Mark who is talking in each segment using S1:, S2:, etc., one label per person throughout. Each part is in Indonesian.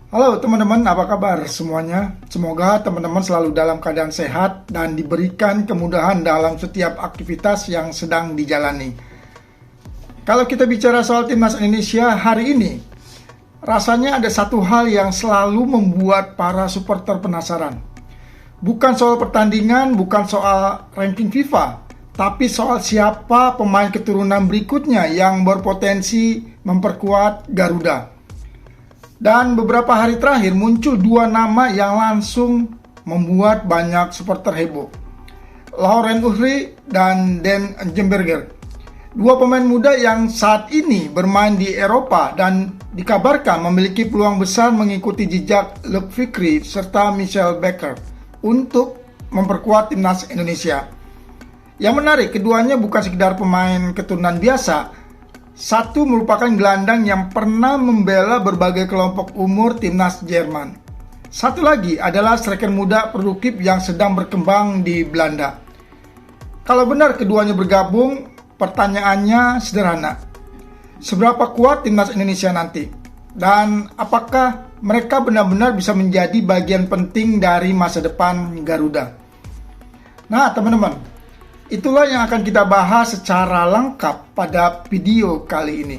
S1: Halo teman-teman, apa kabar semuanya? Semoga teman-teman selalu dalam keadaan sehat dan diberikan kemudahan dalam setiap aktivitas yang sedang dijalani. Kalau kita bicara soal Timnas Indonesia hari ini, rasanya ada satu hal yang selalu membuat para supporter penasaran. Bukan soal pertandingan, bukan soal ranking FIFA, tapi soal siapa pemain keturunan berikutnya yang berpotensi memperkuat Garuda. Dan beberapa hari terakhir muncul dua nama yang langsung membuat banyak supporter heboh. Laurent Uhri dan Dan Jemberger. Dua pemain muda yang saat ini bermain di Eropa dan dikabarkan memiliki peluang besar mengikuti jejak Luc Fikri serta Michel Becker untuk memperkuat timnas Indonesia. Yang menarik, keduanya bukan sekedar pemain keturunan biasa. Satu merupakan gelandang yang pernah membela berbagai kelompok umur timnas Jerman. Satu lagi adalah striker muda produktif yang sedang berkembang di Belanda. Kalau benar keduanya bergabung, pertanyaannya sederhana. Seberapa kuat timnas Indonesia nanti? Dan apakah mereka benar-benar bisa menjadi bagian penting dari masa depan Garuda? Nah, teman-teman, itulah yang akan kita bahas secara lengkap pada video kali ini.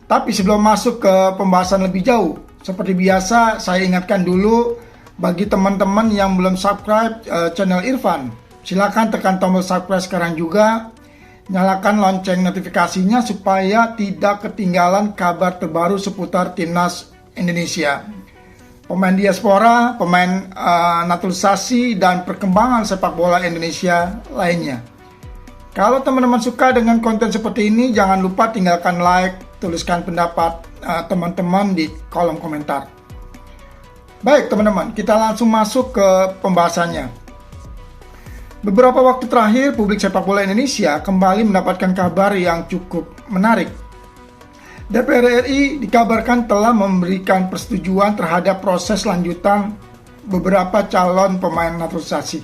S1: Tapi sebelum masuk ke pembahasan lebih jauh, seperti biasa saya ingatkan dulu bagi teman-teman yang belum subscribe channel Irfan, silakan tekan tombol subscribe sekarang juga. Nyalakan lonceng notifikasinya supaya tidak ketinggalan kabar terbaru seputar timnas Indonesia. Pemain diaspora, pemain naturalisasi, dan perkembangan sepak bola Indonesia lainnya. Kalau teman-teman suka dengan konten seperti ini, jangan lupa tinggalkan like, tuliskan pendapat teman-teman di kolom komentar. Baik teman-teman, kita langsung masuk ke pembahasannya. Beberapa waktu terakhir, publik sepak bola Indonesia kembali mendapatkan kabar yang cukup menarik. DPR RI dikabarkan telah memberikan persetujuan terhadap proses lanjutan beberapa calon pemain naturalisasi.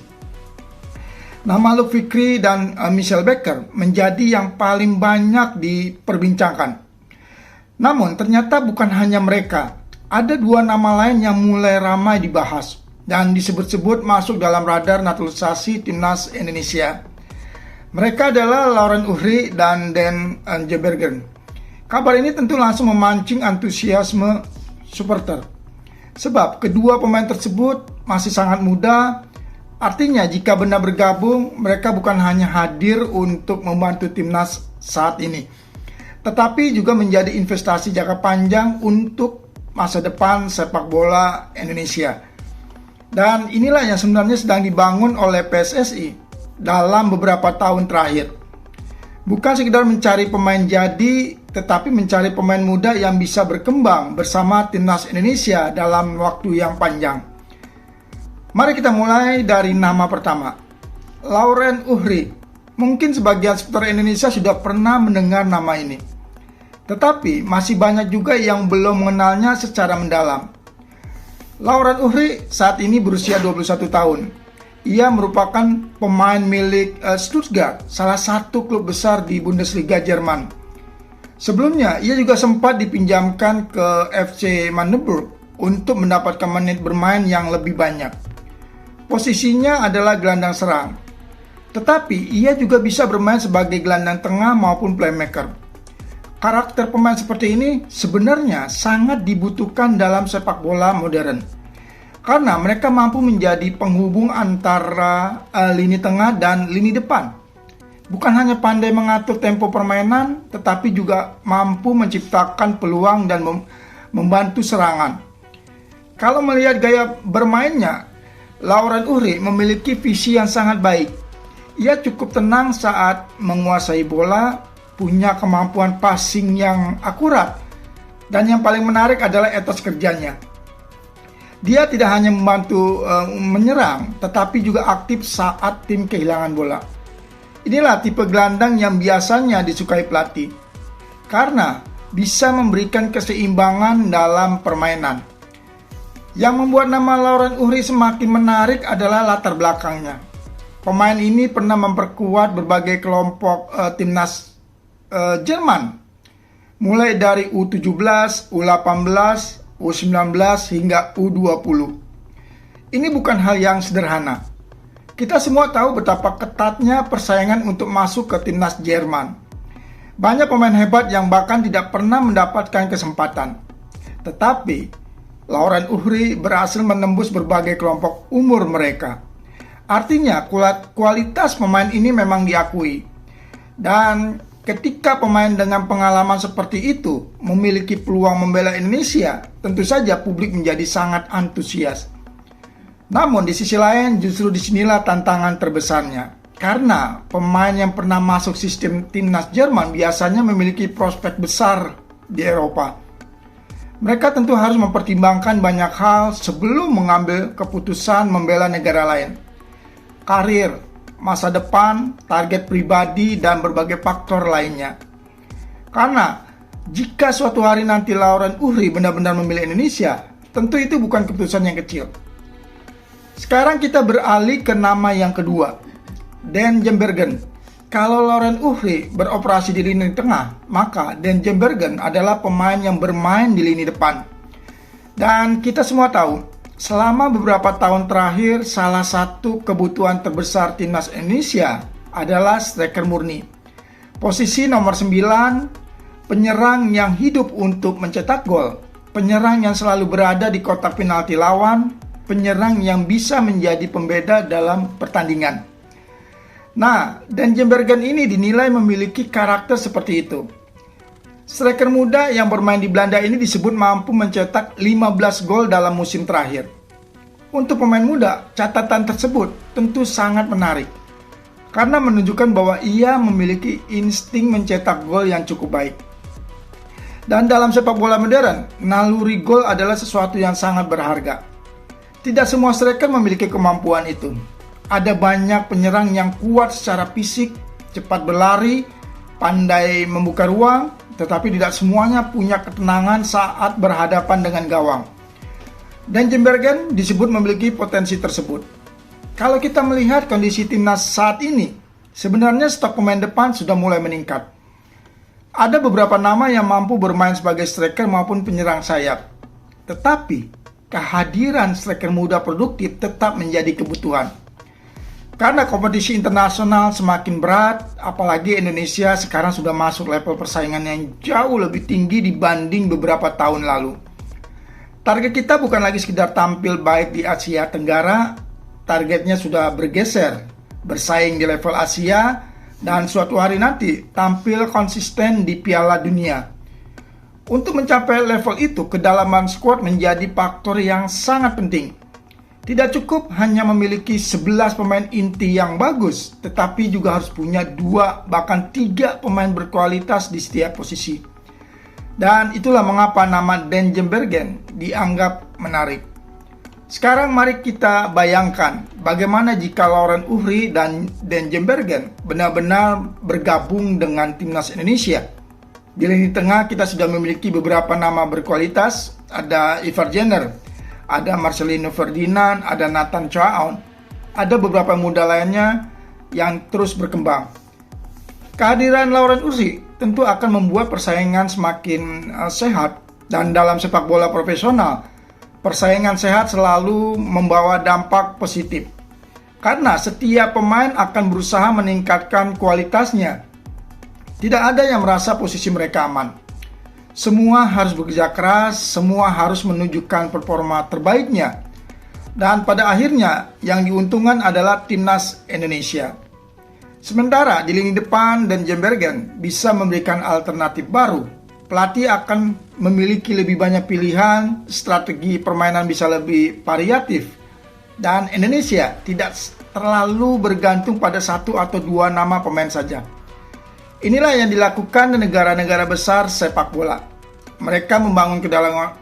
S1: Nama Luc Fikri dan Michel Becker menjadi yang paling banyak diperbincangkan. Namun ternyata bukan hanya mereka, ada dua nama lain yang mulai ramai dibahas dan disebut-sebut masuk dalam radar naturalisasi timnas Indonesia. Mereka adalah Laurent Uhri dan Dan Jemberger. Kabar ini tentu langsung memancing antusiasme supporter. Sebab kedua pemain tersebut masih sangat muda. Artinya jika benar bergabung, mereka bukan hanya hadir untuk membantu timnas saat ini, tetapi juga menjadi investasi jangka panjang untuk masa depan sepak bola Indonesia. Dan inilah yang sebenarnya sedang dibangun oleh PSSI dalam beberapa tahun terakhir. Bukan sekedar mencari pemain jadi, tetapi mencari pemain muda yang bisa berkembang bersama timnas Indonesia dalam waktu yang panjang. Mari kita mulai dari nama pertama, Laurent Uhri. Mungkin sebagian supporter Indonesia sudah pernah mendengar nama ini, tetapi masih banyak juga yang belum mengenalnya secara mendalam. Laurent Uhri saat ini berusia 21 tahun. Ia merupakan pemain milik Stuttgart, salah satu klub besar di Bundesliga Jerman. Sebelumnya, ia juga sempat dipinjamkan ke FC Magdeburg untuk mendapatkan menit bermain yang lebih banyak. Posisinya adalah gelandang serang, tetapi ia juga bisa bermain sebagai gelandang tengah maupun playmaker. Karakter pemain seperti ini sebenarnya sangat dibutuhkan dalam sepak bola modern, karena mereka mampu menjadi penghubung antara lini tengah dan lini depan. Bukan hanya pandai mengatur tempo permainan, tetapi juga mampu menciptakan peluang dan membantu serangan. Kalau melihat gaya bermainnya, Laurent Uhri memiliki visi yang sangat baik. Ia cukup tenang saat menguasai bola, punya kemampuan passing yang akurat, dan yang paling menarik adalah etos kerjanya. Dia tidak hanya membantu menyerang, tetapi juga aktif saat tim kehilangan bola. Inilah tipe gelandang yang biasanya disukai pelatih, karena bisa memberikan keseimbangan dalam permainan. Yang membuat nama Laurent Uhri semakin menarik adalah latar belakangnya. Pemain ini pernah memperkuat berbagai kelompok timnas Jerman, mulai dari U17, U18, U19 hingga U20. Ini bukan hal yang sederhana. Kita semua tahu betapa ketatnya persaingan untuk masuk ke timnas Jerman. Banyak pemain hebat yang bahkan tidak pernah mendapatkan kesempatan. Tetapi, Laurent Uhri berhasil menembus berbagai kelompok umur mereka. Artinya, kualitas pemain ini memang diakui. Dan ketika pemain dengan pengalaman seperti itu memiliki peluang membela Indonesia, tentu saja publik menjadi sangat antusias. Namun di sisi lain justru disinilah tantangan terbesarnya. Karena pemain yang pernah masuk sistem timnas Jerman biasanya memiliki prospek besar di Eropa. Mereka tentu harus mempertimbangkan banyak hal sebelum mengambil keputusan membela negara lain. Karir, masa depan, target pribadi, dan berbagai faktor lainnya. Karena jika suatu hari nanti Laurent Uhri benar-benar memilih Indonesia, tentu itu bukan keputusan yang kecil. Sekarang kita beralih ke nama yang kedua, Den Jembergen. Kalau Laurent Uhri beroperasi di lini tengah, maka Den Jembergen adalah pemain yang bermain di lini depan. Dan kita semua tahu, selama beberapa tahun terakhir, salah satu kebutuhan terbesar timnas Indonesia adalah striker murni. Posisi nomor 9, penyerang yang hidup untuk mencetak gol, penyerang yang selalu berada di kotak penalti lawan, penyerang yang bisa menjadi pembeda dalam pertandingan. Nah, Den Jembergen ini dinilai memiliki karakter seperti itu. Striker muda yang bermain di Belanda ini disebut mampu mencetak 15 gol dalam musim terakhir. Untuk pemain muda, catatan tersebut tentu sangat menarik. Karena menunjukkan bahwa ia memiliki insting mencetak gol yang cukup baik. Dan dalam sepak bola modern, naluri gol adalah sesuatu yang sangat berharga. Tidak semua striker memiliki kemampuan itu. Ada banyak penyerang yang kuat secara fisik, cepat berlari, pandai membuka ruang, tetapi tidak semuanya punya ketenangan saat berhadapan dengan gawang. Dan Jembergen disebut memiliki potensi tersebut. Kalau kita melihat kondisi timnas saat ini, sebenarnya stok pemain depan sudah mulai meningkat. Ada beberapa nama yang mampu bermain sebagai striker maupun penyerang sayap. Tetapi kehadiran striker muda produktif tetap menjadi kebutuhan. Karena kompetisi internasional semakin berat, apalagi Indonesia sekarang sudah masuk level persaingan yang jauh lebih tinggi dibanding beberapa tahun lalu. Target kita bukan lagi sekedar tampil baik di Asia Tenggara, targetnya sudah bergeser, bersaing di level Asia, dan suatu hari nanti tampil konsisten di Piala Dunia. Untuk mencapai level itu, kedalaman skuad menjadi faktor yang sangat penting. Tidak cukup hanya memiliki 11 pemain inti yang bagus, tetapi juga harus punya 2 bahkan 3 pemain berkualitas di setiap posisi. Dan itulah mengapa nama Den Jembergen dianggap menarik. Sekarang mari kita bayangkan bagaimana jika Laurent Uhri dan Den Jembergen benar-benar bergabung dengan timnas Indonesia. Di lini tengah kita sudah memiliki beberapa nama berkualitas, ada Ivar Jenner, ada Marcelino Ferdinand, ada Nathan Choaon, ada beberapa muda lainnya yang terus berkembang. Kehadiran Laurent Uhri tentu akan membuat persaingan semakin sehat, dan dalam sepak bola profesional, persaingan sehat selalu membawa dampak positif. Karena setiap pemain akan berusaha meningkatkan kualitasnya. Tidak ada yang merasa posisi mereka aman. Semua harus bekerja keras, semua harus menunjukkan performa terbaiknya. Dan pada akhirnya yang diuntungkan adalah timnas Indonesia. Sementara di lini depan Dan Jembergen bisa memberikan alternatif baru. Pelatih akan memiliki lebih banyak pilihan, strategi permainan bisa lebih variatif. Dan Indonesia tidak terlalu bergantung pada 1 atau 2 nama pemain saja. Inilah yang dilakukan di negara-negara besar sepak bola. Mereka membangun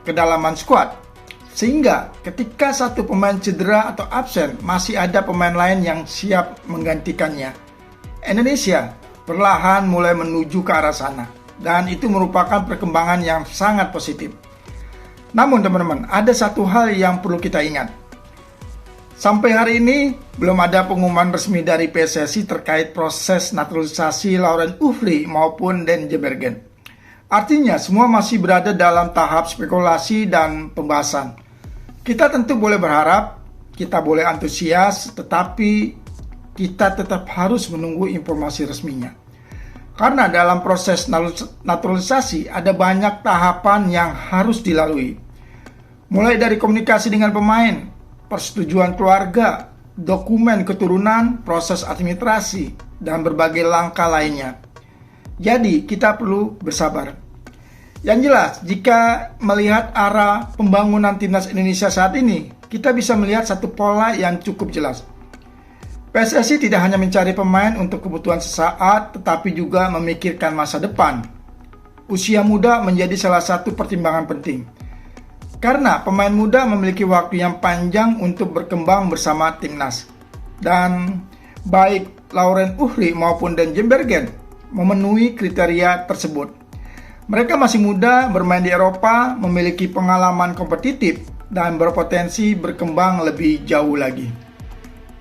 S1: kedalaman skuad, sehingga ketika satu pemain cedera atau absen, masih ada pemain lain yang siap menggantikannya. Indonesia perlahan mulai menuju ke arah sana, dan itu merupakan perkembangan yang sangat positif. Namun teman-teman, ada satu hal yang perlu kita ingat. Sampai hari ini, belum ada pengumuman resmi dari PSSI terkait proses naturalisasi Laurent Uhri maupun Den Jembergen. Artinya semua masih berada dalam tahap spekulasi dan pembahasan. Kita tentu boleh berharap, kita boleh antusias, tetapi kita tetap harus menunggu informasi resminya. Karena dalam proses naturalisasi ada banyak tahapan yang harus dilalui. Mulai dari komunikasi dengan pemain, persetujuan keluarga, dokumen keturunan, proses administrasi, dan berbagai langkah lainnya. Jadi kita perlu bersabar. Yang jelas, jika melihat arah pembangunan timnas Indonesia saat ini, kita bisa melihat satu pola yang cukup jelas. PSSI tidak hanya mencari pemain untuk kebutuhan sesaat, tetapi juga memikirkan masa depan. Usia muda menjadi salah satu pertimbangan penting. Karena pemain muda memiliki waktu yang panjang untuk berkembang bersama timnas. Dan baik Lauren Uhri maupun Den Jembergen memenuhi kriteria tersebut. Mereka masih muda, bermain di Eropa, memiliki pengalaman kompetitif, dan berpotensi berkembang lebih jauh lagi.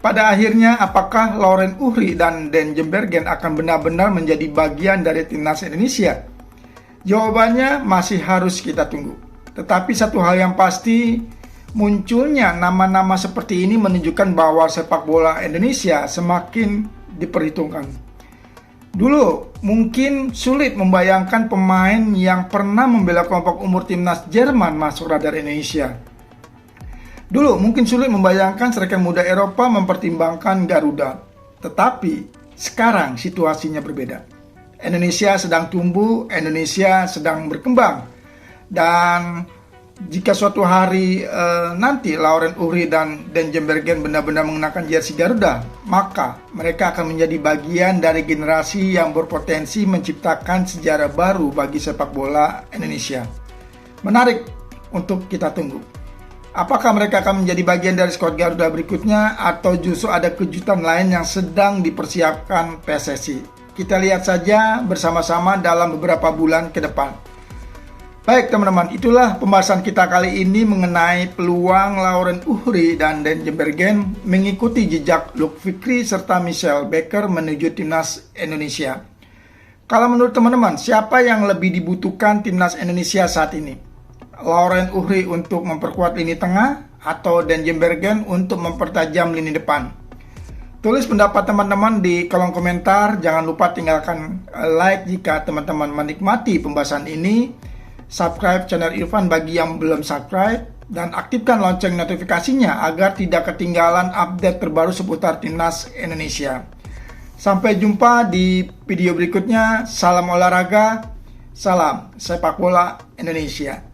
S1: Pada akhirnya, apakah Lauren Uhri dan Den Jembergen akan benar-benar menjadi bagian dari timnas Indonesia? Jawabannya masih harus kita tunggu. Tetapi satu hal yang pasti, munculnya nama-nama seperti ini menunjukkan bahwa sepak bola Indonesia semakin diperhitungkan. Dulu mungkin sulit membayangkan pemain yang pernah membela kelompok umur timnas Jerman masuk radar Indonesia. Dulu mungkin sulit membayangkan striker muda Eropa mempertimbangkan Garuda. Tetapi sekarang situasinya berbeda. Indonesia sedang tumbuh, Indonesia sedang berkembang. Dan jika suatu hari nanti Lauren Uhri dan Den Jembergen benar-benar mengenakan jersey Garuda, maka mereka akan menjadi bagian dari generasi yang berpotensi menciptakan sejarah baru bagi sepak bola Indonesia. Menarik untuk kita tunggu. Apakah mereka akan menjadi bagian dari skuad Garuda berikutnya atau justru ada kejutan lain yang sedang dipersiapkan PSSI? Kita lihat saja bersama-sama dalam beberapa bulan ke depan. Baik teman-teman, itulah pembahasan kita kali ini mengenai peluang Lauren Uhri dan Den Jembergen mengikuti jejak Luke Fikri serta Michelle Baker menuju timnas Indonesia. Kalau menurut teman-teman, siapa yang lebih dibutuhkan timnas Indonesia saat ini? Lauren Uhri untuk memperkuat lini tengah atau Den Jembergen untuk mempertajam lini depan? Tulis pendapat teman-teman di kolom komentar. Jangan lupa tinggalkan like jika teman-teman menikmati pembahasan ini. Subscribe channel Irfan bagi yang belum subscribe, dan aktifkan lonceng notifikasinya agar tidak ketinggalan update terbaru seputar timnas Indonesia. Sampai jumpa di video berikutnya. Salam olahraga, salam sepak bola Indonesia.